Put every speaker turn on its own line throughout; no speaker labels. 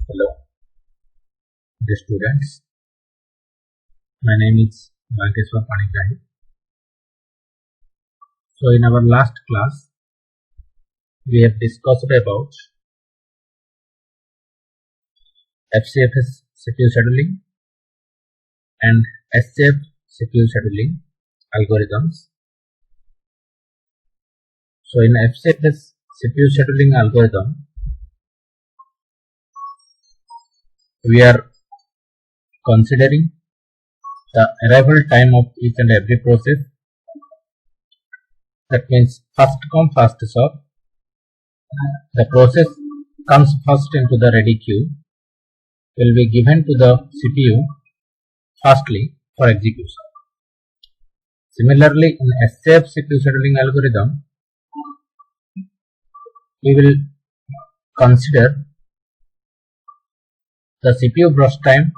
Hello, dear students. My name is Bankeswar Panikai. So, in our last class, we have discussed about FCFS CPU scheduling and SCF CPU scheduling algorithms. So, in FCFS CPU scheduling algorithm, we are considering the arrival time of each and every process. That means first come, first serve. The process comes first into the ready queue, will be given to the CPU firstly for execution. Similarly, in SCF CPU scheduling algorithm, we will consider the CPU burst time.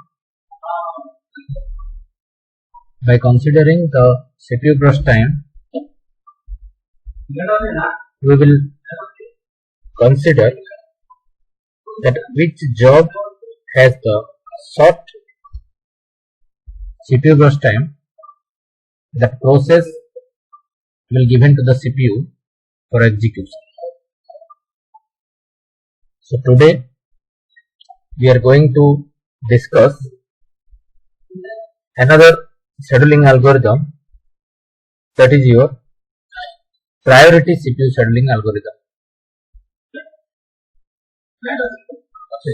By considering the CPU burst time, we will consider that which job has the short CPU burst time. That process will given to the CPU for execution. So today we are going to discuss another scheduling algorithm, that is your priority CPU scheduling algorithm.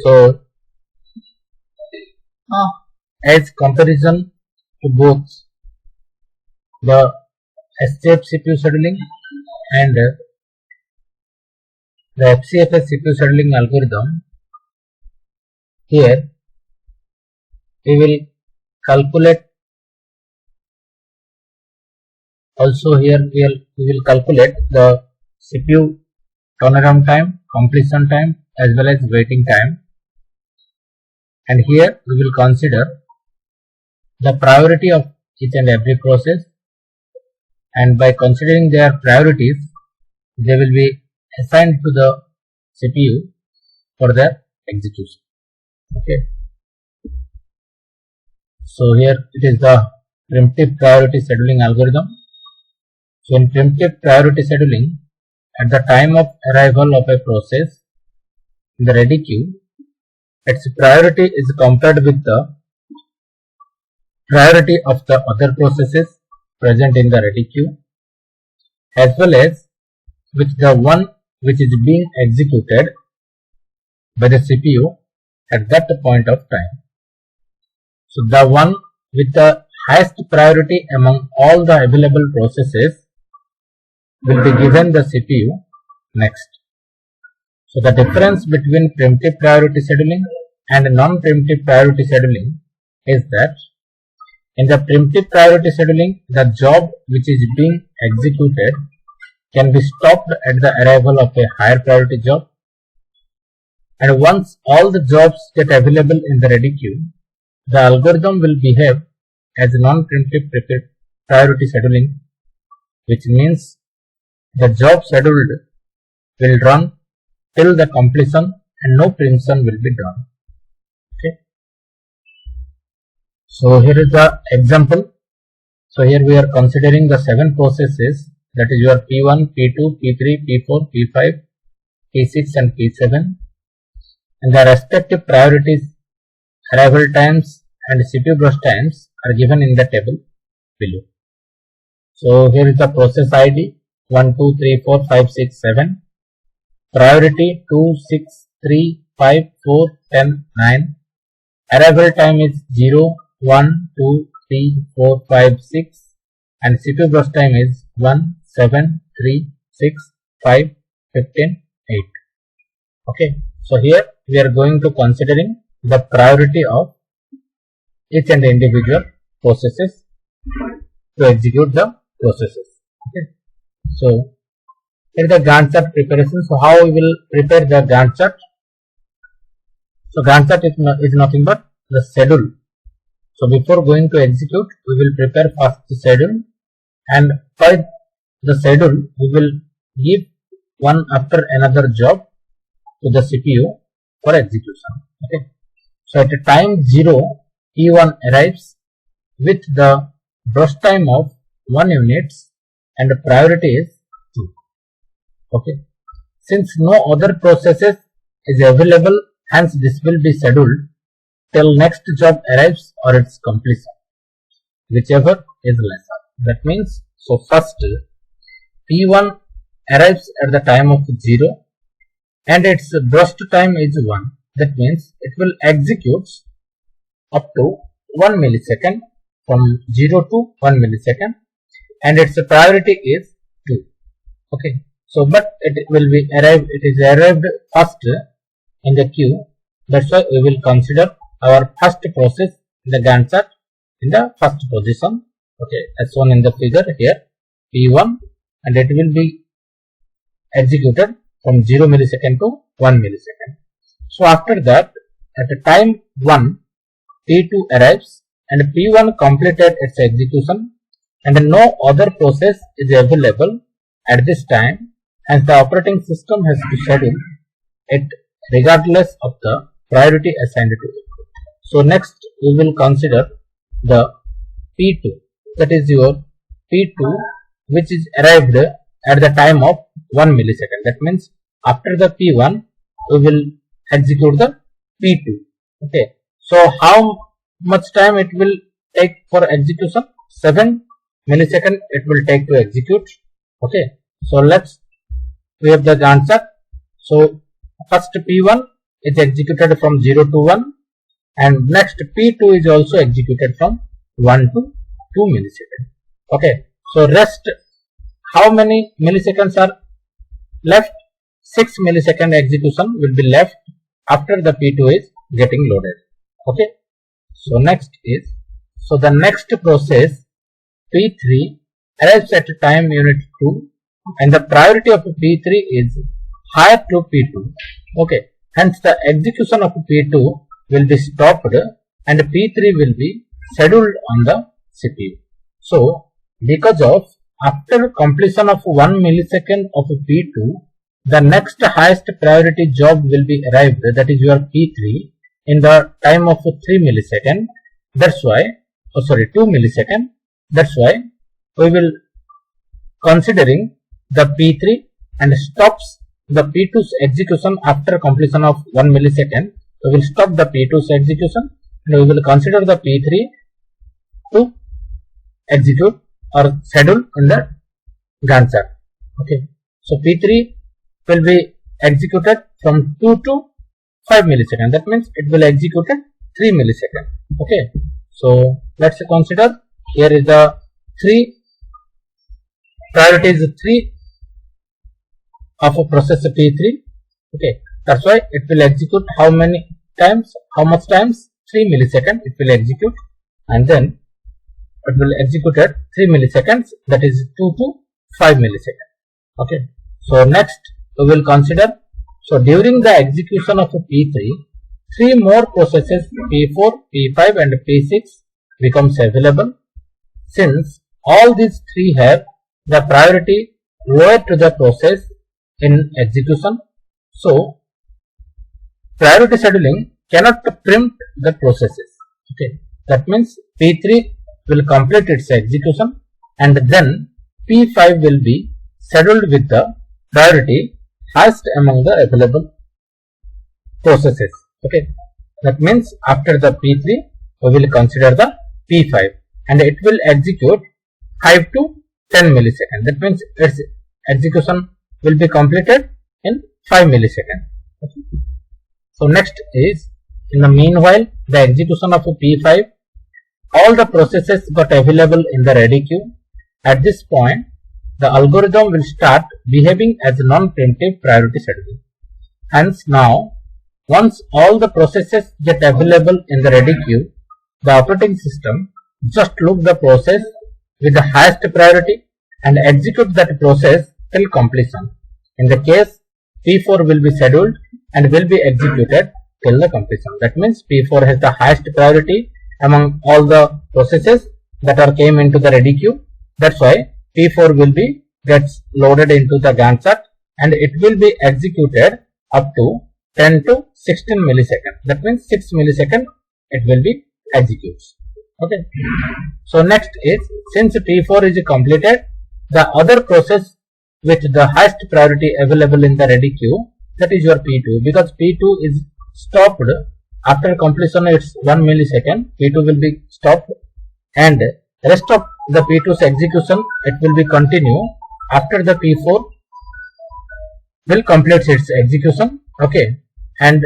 So, as comparison to both the SCF CPU scheduling and the FCFS CPU scheduling algorithm, here we will calculate. Also here we will calculate the CPU turnaround time, completion time as well as waiting time, and here we will consider the priority of each and every process, and by considering their priorities they will be assigned to the CPU for their execution. Okay. So here it is the preemptive priority scheduling algorithm. So in preemptive priority scheduling, at the time of arrival of a process in the ready queue, its priority is compared with the priority of the other processes present in the ready queue, as well as with the one which is being executed by the CPU at that point of time. So the one with the highest priority among all the available processes will be given the CPU next. So the difference between preemptive priority scheduling and non-preemptive priority scheduling is that in the preemptive priority scheduling, the job which is being executed can be stopped at the arrival of a higher priority job, and once all the jobs get available in the ready queue, the algorithm will behave as non-preemptive priority scheduling, which means the job scheduled will run till the completion and no preemption will be done. Okay. So here is the example. So here we are considering the 7 processes, that is your P1, P2, P3, P4, P5, P6 and P7, and the respective priorities, arrival times and CPU burst times are given in the table below. So here is the process ID 1, 2, 3, 4, 5, 6, 7. Priority 2, 6, 3, 5, 4, 10, 9. Arrival time is 0, 1, 2, 3, 4, 5, 6. And CPU burst time is 1, 7, 3, 6, 5, 15, 8. Okay. So here we are going to considering the priority of each and individual processes to execute the processes. Okay. So here is the Gantt chart preparation. So how we will prepare the Gantt chart? So Gantt chart is nothing but the schedule. So before going to execute, we will prepare first the schedule, and for the schedule we will give one after another job to the CPU for execution. Okay. So at time 0, P1 arrives with the burst time of 1 unit and the priority is 2. Okay. Since no other processes is available, hence this will be scheduled till next job arrives or its completion, whichever is lesser. That means, so first P1 arrives at the time of 0 and its burst time is 1. That means it will execute up to 1 millisecond, from 0 to 1 millisecond, and its priority is 2. Okay. So, but it is arrived first in the queue. That's why we will consider our first process in the Gantt chart in the first position. Okay, as shown in the figure here, P1, and it will be executed from 0 millisecond to 1 millisecond. So after that, at the time 1, P2 arrives and P1 completed its execution and no other process is available at this time, as the operating system has to schedule it regardless of the priority assigned to it. So next we will consider the P2, that is your P2 which is arrived at the time of 1 millisecond. That means after the P1 we will execute the P2. Okay. So how much time it will take for execution? 7 millisecond it will take to execute. Okay. So we have the Gantt chart. So first P1 is executed from 0 to 1 and next P2 is also executed from 1 to 2 milliseconds. Okay. So rest, how many milliseconds are left? 6 millisecond execution will be left after the P2 is getting loaded. Okay. So next is, so the next process P3 arrives at time unit 2 and the priority of P3 is higher to P2. Okay. Hence the execution of P2 will be stopped and P3 will be scheduled on the CPU. So because of after completion of 1 millisecond of P2, the next highest priority job will be arrived, that is your P3, in the time of 3 millisecond. That's why, 2 millisecond. That's why we will considering the P3 and stops the P2's execution after completion of 1 millisecond. We will stop the P2's execution and we will consider the P3 to execute or schedule in the Gantt chart. Okay. So P3 will be executed from 2 to 5 milliseconds. That means it will execute at 3 milliseconds. Okay. So let's consider here is the 3 priorities 3 of a process P3. Okay. That's why it will execute how many times, how much times? 3 milliseconds it will execute, and then it will execute at 3 milliseconds, that is 2 to 5 milliseconds. Okay. So next we will consider, so during the execution of P3, 3 more processes P4, P5 and P6 becomes available. Since all these 3 have the priority lower to the process in execution, so priority scheduling cannot preempt the processes. Okay. That means P3 will complete its execution and then P5 will be scheduled with the priority highest among the available processes. Okay. That means after the P3 we will consider the P5 and it will execute 5 to 10 milliseconds. That means its execution will be completed in 5 milliseconds. Okay. So next is, in the meanwhile, the execution of P5, all the processes got available in the ready queue. At this point, the algorithm will start behaving as a non-preemptive priority scheduling. Hence now, once all the processes get available in the ready queue, the operating system just look the process with the highest priority and execute that process till completion. In the case, P4 will be scheduled and will be executed till the completion. That means P4 has the highest priority among all the processes that are came into the ready queue. That's why P4 will be gets loaded into the Gantt chart and it will be executed up to 10 to 16 milliseconds. That means 6 milliseconds it will be executes. Okay. So next is, since T4 is completed, the other process with the highest priority available in the ready queue, that is your P2, because P2 is stopped after completion it's 1 millisecond, P2 will be stopped, and rest of the P2's execution it will be continue after the P4 will complete its execution. Okay, and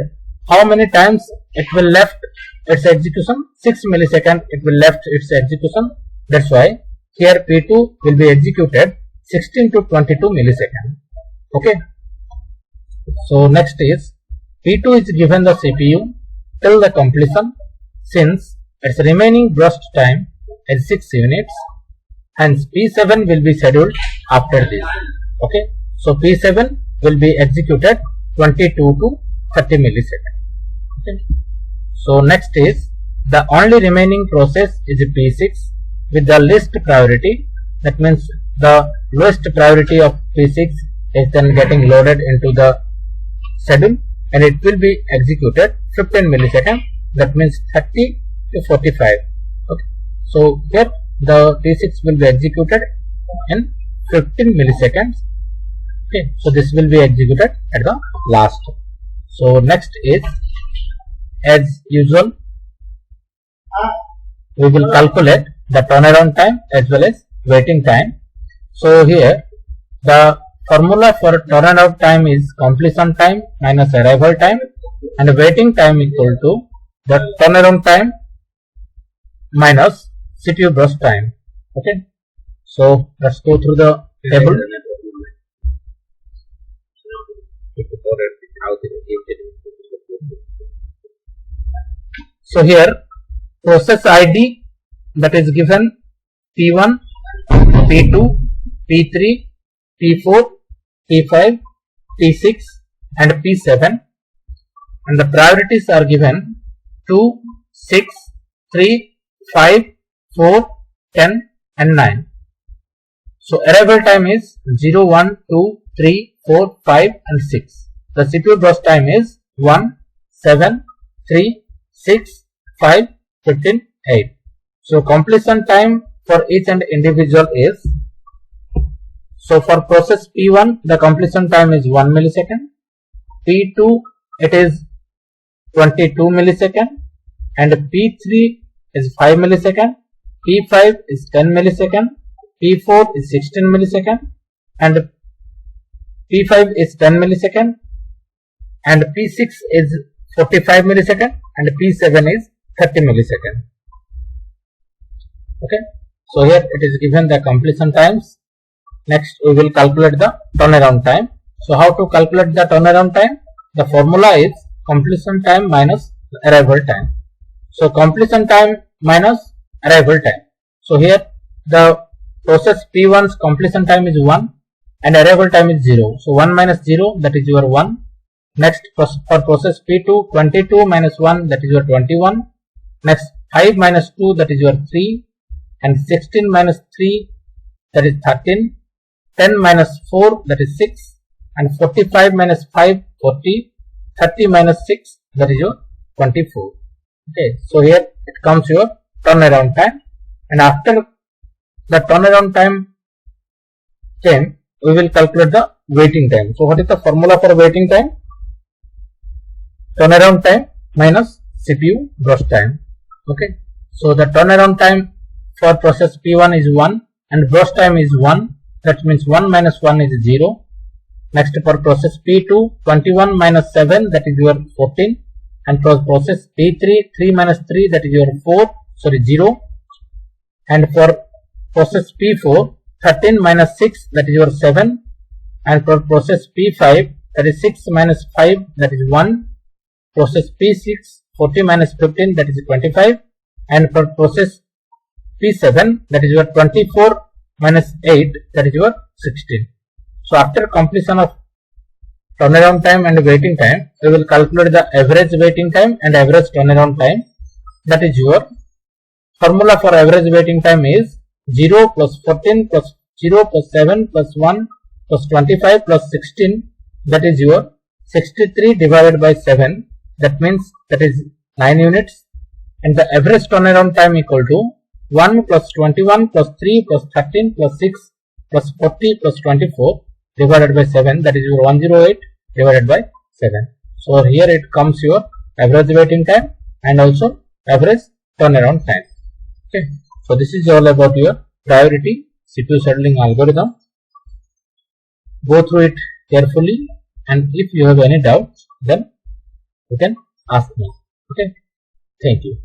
how many times it will left its execution? 6 milliseconds it will left its execution. That's why here P2 will be executed 16 to 22 milliseconds. Okay. So next is, P2 is given the CPU till the completion, since its remaining burst time is 6 units, hence P7 will be scheduled after this. Okay. So P7 will be executed 22 to 30 milliseconds. Okay. So next is, the only remaining process is P6 with the least priority. That means the lowest priority of P6 is then getting loaded into the schedule, and it will be executed 15 milliseconds. That means 30 to 45. Okay. So here the P6 will be executed in 15 milliseconds. Okay. So this will be executed at the last. So next is, as usual, we will calculate the turnaround time as well as waiting time. So here the formula for turnaround time is completion time minus arrival time, and waiting time equal to the turnaround time minus CPU burst time. Okay. So let's go through the table. So here process ID, that is given P1, P2, P3, P4, P5, P6 and P7, and the priorities are given 2, 6, 3, 5, 4, 10 and 9. So arrival time is 0, 1, 2, 3, 4, 5 and 6. The CPU burst time is 1, 7, 3, 6, 5, 15, 8. So completion time for each and individual is, so for process P1 the completion time is 1 millisecond, P2 it is 22 millisecond, and P3 is 5 millisecond, P5 is 10 millisecond, P4 is 16 millisecond, and P5 is 10 millisecond, and P6 is 45 millisecond, and P7 is 30 millisecond. Okay. So here it is given the completion times. Next we will calculate the turnaround time. So how to calculate the turnaround time? The formula is completion time minus arrival time. So completion time minus arrival time. So here the process P1's completion time is 1 and arrival time is 0. So 1 minus 0, that is your 1. Next for process P2, 22 minus 1, that is your 21. Next 5 minus 2, that is your 3. And 16 minus 3, that is 13. 10 minus 4, that is 6. And 45 minus 5, 40. 30 minus 6, that is your 24. Okay. So here it comes your turnaround time. And after the turnaround time came, we will calculate the waiting time. So what is the formula for waiting time? Turnaround time minus CPU burst time. Okay. So the turnaround time for process P1 is 1 and burst time is 1. That means 1 minus 1 is 0. Next for process P2, 21 minus 7, that is your 14. And for process P3, 3 minus 3, that is your 0. And for process P4, 13 minus 6, that is your 7. And for process P5, that is 6 minus 5, that is 1. Process P6, 40 minus 15, that is 25. And for process P7, that is your 24 minus 8, that is your 16. So after completion of turnaround time and waiting time, we will calculate the average waiting time and average turnaround time. That is your formula for average waiting time is 0 plus 14 plus 0 plus 7 plus 1 plus 25 plus 16, that is your 63 divided by 7, that means that is 9 units, and the average turnaround time equal to 1 plus 21 plus 3 plus 13 plus 6 plus 40 plus 24 divided by 7, that is your 108 divided by 7. So here it comes your average waiting time and also average turnaround time. Okay, so this is all about your priority CPU scheduling algorithm. Go through it carefully, and if you have any doubts, then you can ask me. Okay, thank you.